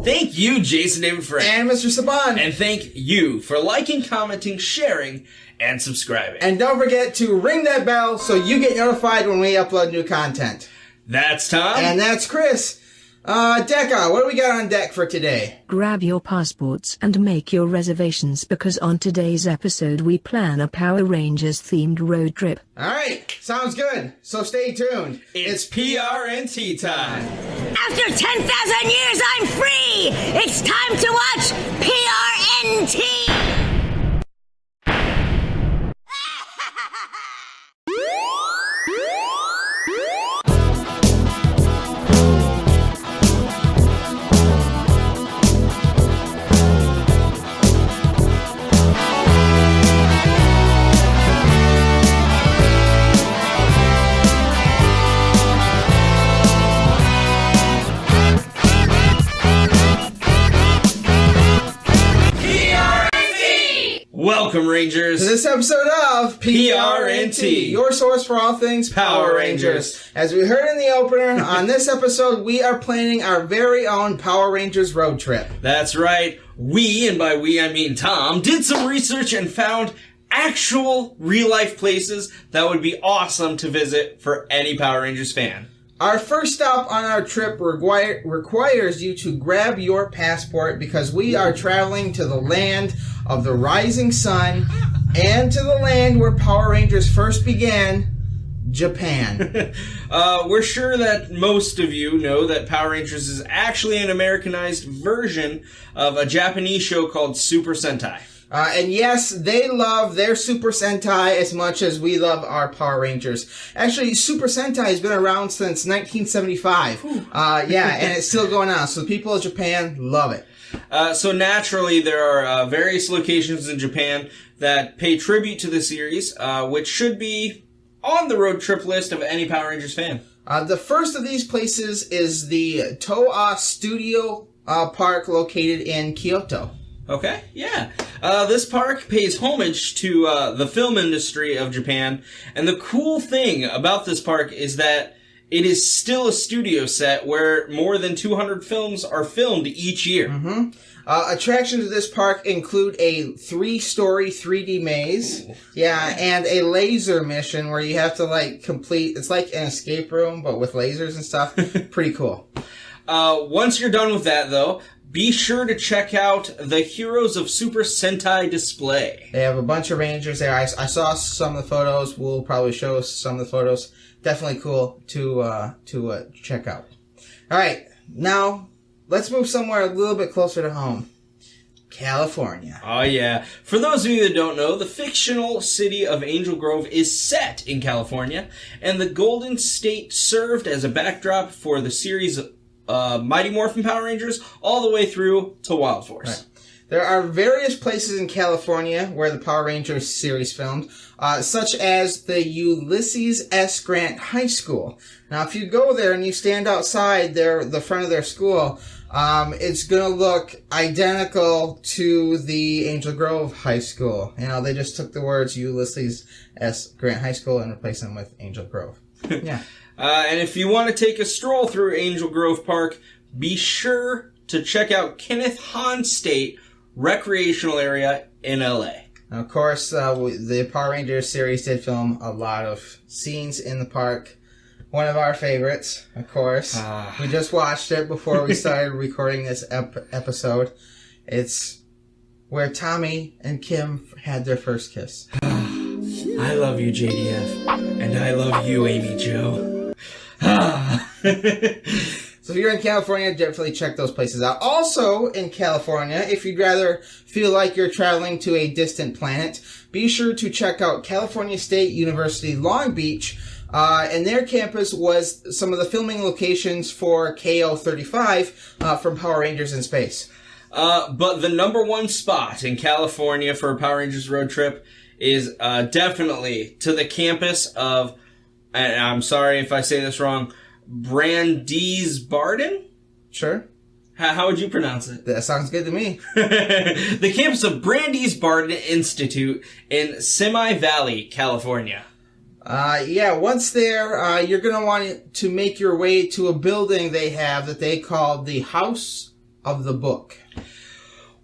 Thank you, Jason David Frank. And Mr. Saban. And thank you for liking, commenting, sharing, and subscribing. And don't forget to ring that bell so you get notified when we upload new content. That's Tom. And that's Chris. Decca, what do we got on deck for today? Grab your passports and make your reservations because on today's episode we plan a Power Rangers themed road trip. Alright, sounds good. So stay tuned. It's PRNT time. After 10,000 years, I'm free! It's time to watch PRNT! Welcome, Rangers, to this episode of PRNT, your source for all things Power Rangers. As we heard in the opener, on this episode, we are planning our very own Power Rangers road trip. That's right. We, and by we I mean Tom, did some research and found actual real-life places that would be awesome to visit for any Power Rangers fan. Our first stop on our trip requires you to grab your passport because we are traveling to the land of the rising sun and to the land where Power Rangers first began, Japan. We're sure that most of you know that Power Rangers is actually an Americanized version of a Japanese show called Super Sentai. And yes, they love their Super Sentai as much as we love our Power Rangers. Actually, Super Sentai has been around since 1975. Yeah, and it's still going on. So the people of Japan love it. So naturally, there are various locations in Japan that pay tribute to the series, which should be on the road trip list of any Power Rangers fan. The first of these places is the Toa Studio Park located in Kyoto. Okay, yeah. This park pays homage to the film industry of Japan, and the cool thing about this park is that it is still a studio set where more than 200 films are filmed each year. Mm-hmm. Attractions to this park include a 3-story 3D maze, yeah, and a laser mission where you have to complete. It's like an escape room, but with lasers and stuff. Pretty cool. Once you're done with that, though, be sure to check out the Heroes of Super Sentai display. They have a bunch of Rangers there. I saw some of the photos. We'll probably show some of the photos. Definitely cool to check out. All right, now let's move somewhere a little bit closer to home. California. Oh, yeah. For those of you that don't know, the fictional city of Angel Grove is set in California, and the Golden State served as a backdrop for the series Mighty Morphin Power Rangers all the way through to Wild Force. Right. There are various places in California where the Power Rangers series filmed, such as the Ulysses S. Grant High School. Now, if you go there and you stand outside the front of their school, it's going to look identical to the Angel Grove High School. You know, they just took the words Ulysses S. Grant High School and replaced them with Angel Grove. Yeah. And if you want to take a stroll through Angel Grove Park, be sure to check out Kenneth Hahn State Recreational Area in LA. Of course, the Power Rangers series did film a lot of scenes in the park. One of our favorites, of course. We just watched it before we started recording this episode. It's where Tommy and Kim had their first kiss. I love you, JDF. And I love you, Amy Jo. So if you're in California, definitely check those places out. Also in California, if you'd rather feel like you're traveling to a distant planet, be sure to check out California State University Long Beach. And their campus was some of the filming locations for KO-35 from Power Rangers in Space. But the number one spot in California for a Power Rangers road trip is definitely to the campus of, and I'm sorry if I say this wrong, Brandysbarden? Sure. How would you pronounce it? That sounds good to me. The campus of Brandysbarden Institute in Simi Valley, California. Yeah, once there, you're going to want to make your way to a building they have that they call the House of the book.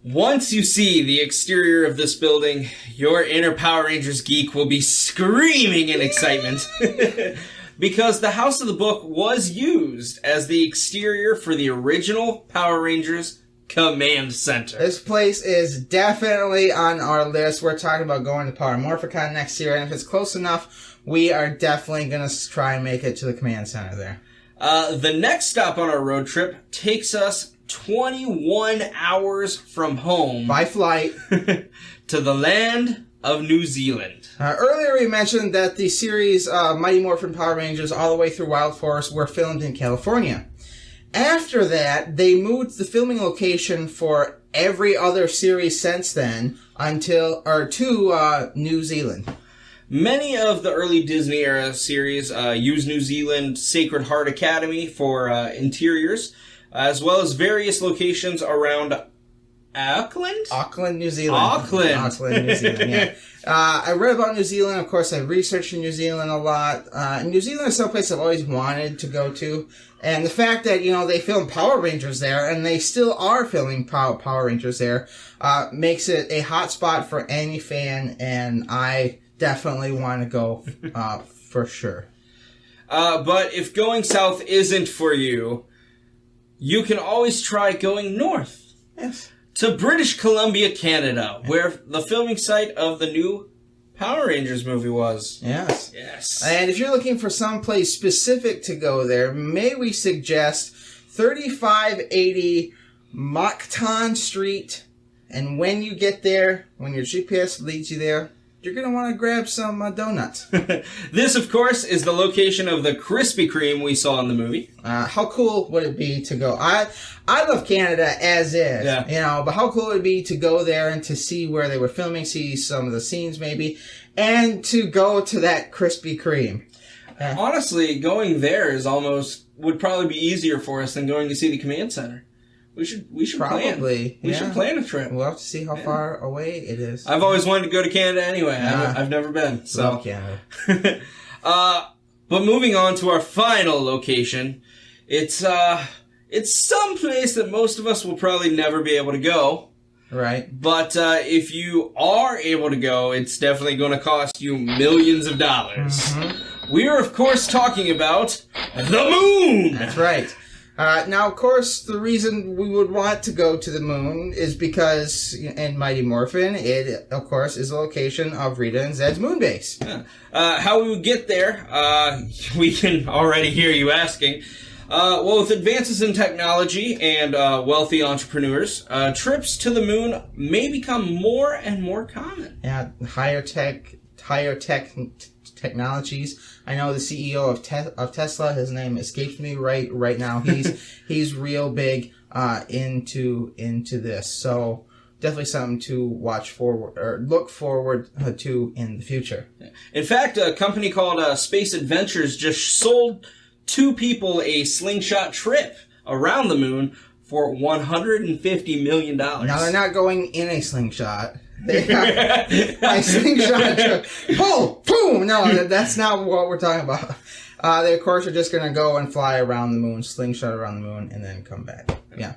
Once you see the exterior of this building, your inner Power Rangers geek will be screaming in excitement. Because the house of the book was used as the exterior for the original Power Rangers Command Center. This place is definitely on our list. We're talking about going to Power Morphicon next year, and if it's close enough, we are definitely going to try and make it to the Command Center there. The next stop on our road trip takes us 21 hours from home. By flight. To the land of New Zealand. Earlier we mentioned that the series Mighty Morphin Power Rangers all the way through Wild Forest were filmed in California. After that, they moved the filming location for every other series since then to New Zealand. Many of the early Disney era series use New Zealand Sacred Heart Academy for interiors, as well as various locations around Auckland, New Zealand. Auckland, New Zealand, yeah. I read about New Zealand. Of course, I researched New Zealand a lot. New Zealand is someplace I've always wanted to go to. And the fact that, they filmed Power Rangers there, and they still are filming Power Rangers there, makes it a hot spot for any fan, and I definitely want to go for sure. But if going south isn't for you, you can always try going north. Yes. To British Columbia, Canada, where the filming site of the new Power Rangers movie was. Yes. Yes. And if you're looking for some place specific to go there, may we suggest 3580 Moncton Street. And when you get there, when your GPS leads you there, you're going to want to grab some donuts. This, of course, is the location of the Krispy Kreme we saw in the movie. How cool would it be to go? I love Canada as is, but how cool would it be to go there and to see where they were filming, see some of the scenes maybe, and to go to that Krispy Kreme. Honestly, going there would probably be easier for us than going to see the Command Center. We should probably plan. We should plan a trip. We'll have to see how far away it is. I've always wanted to go to Canada anyway. I've never been. So. Love Canada. But moving on to our final location, it's some place that most of us will probably never be able to go. Right. But if you are able to go, it's definitely going to cost you millions of dollars. Mm-hmm. We are, of course, talking about the moon. That's right. Now, of course, the reason we would want to go to the moon is because in Mighty Morphin, it, of course, is the location of Rita and Zed's moon base. Yeah. How we would get there, we can already hear you asking. Well, with advances in technology and wealthy entrepreneurs, trips to the moon may become more and more common. Yeah, higher technologies. I know the CEO of Tesla. His name escapes me right now. He's real big into this. So definitely something to look forward to in the future. In fact, a company called Space Adventures just sold 2 people a slingshot trip around the moon for $150 million. Now they're not going in a slingshot. They got my slingshot trip. Boom! Boom! No, that's not what we're talking about. They, of course, are just going to go and fly around the moon, slingshot around the moon, and then come back. Yeah.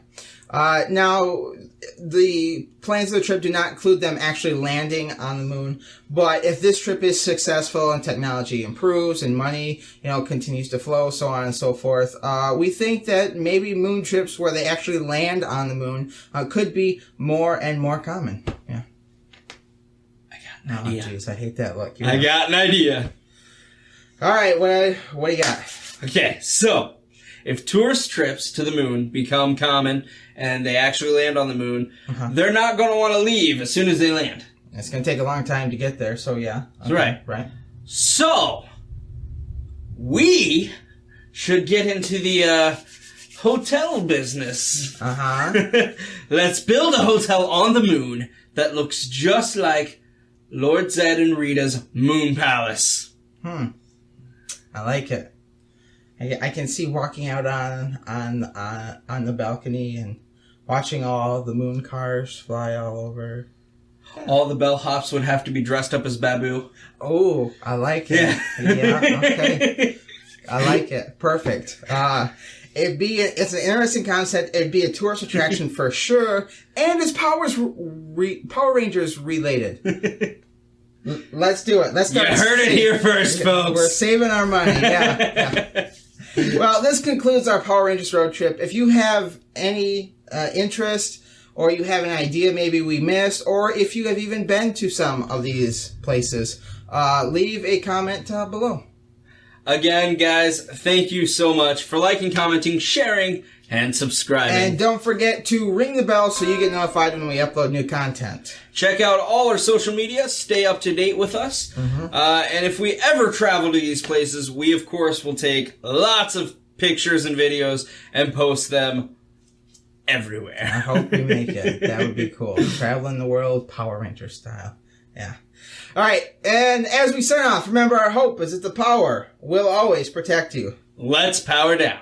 Now, the plans of the trip do not include them actually landing on the moon, but if this trip is successful and technology improves and money, continues to flow, so on and so forth, we think that maybe moon trips where they actually land on the moon could be more and more common. Yeah. Idea. Jeez, I hate that look. I got an idea. All right, what do you got? Okay, so if tourist trips to the moon become common and they actually land on the moon, they're not going to want to leave as soon as they land. It's going to take a long time to get there, so yeah. Okay, That's right. So, we should get into the hotel business. Let's build a hotel on the moon that looks just like Lord Zed and Rita's Moon Palace. I like it. I can see walking out on the balcony and watching all the moon cars fly all over. All the bellhops would have to be dressed up as Babu. Oh, I like it. Yeah, okay. I like it. Perfect. It's an interesting concept. It'd be a tourist attraction for sure. And it's Power Rangers related. Let's do it. Let's start. You heard it here first, folks. We're saving our money. Yeah. Well, this concludes our Power Rangers road trip. If you have any interest, or you have an idea maybe we missed, or if you have even been to some of these places, leave a comment below. Again, guys, thank you so much for liking, commenting, sharing, and subscribing. And don't forget to ring the bell so you get notified when we upload new content. Check out all our social media. Stay up to date with us. And if we ever travel to these places, we, of course, will take lots of pictures and videos and post them everywhere. I hope we make it. That would be cool. Traveling the world, Power Ranger style. Yeah. All right. And as we sign off, remember our hope is that the power will always protect you. Let's power down.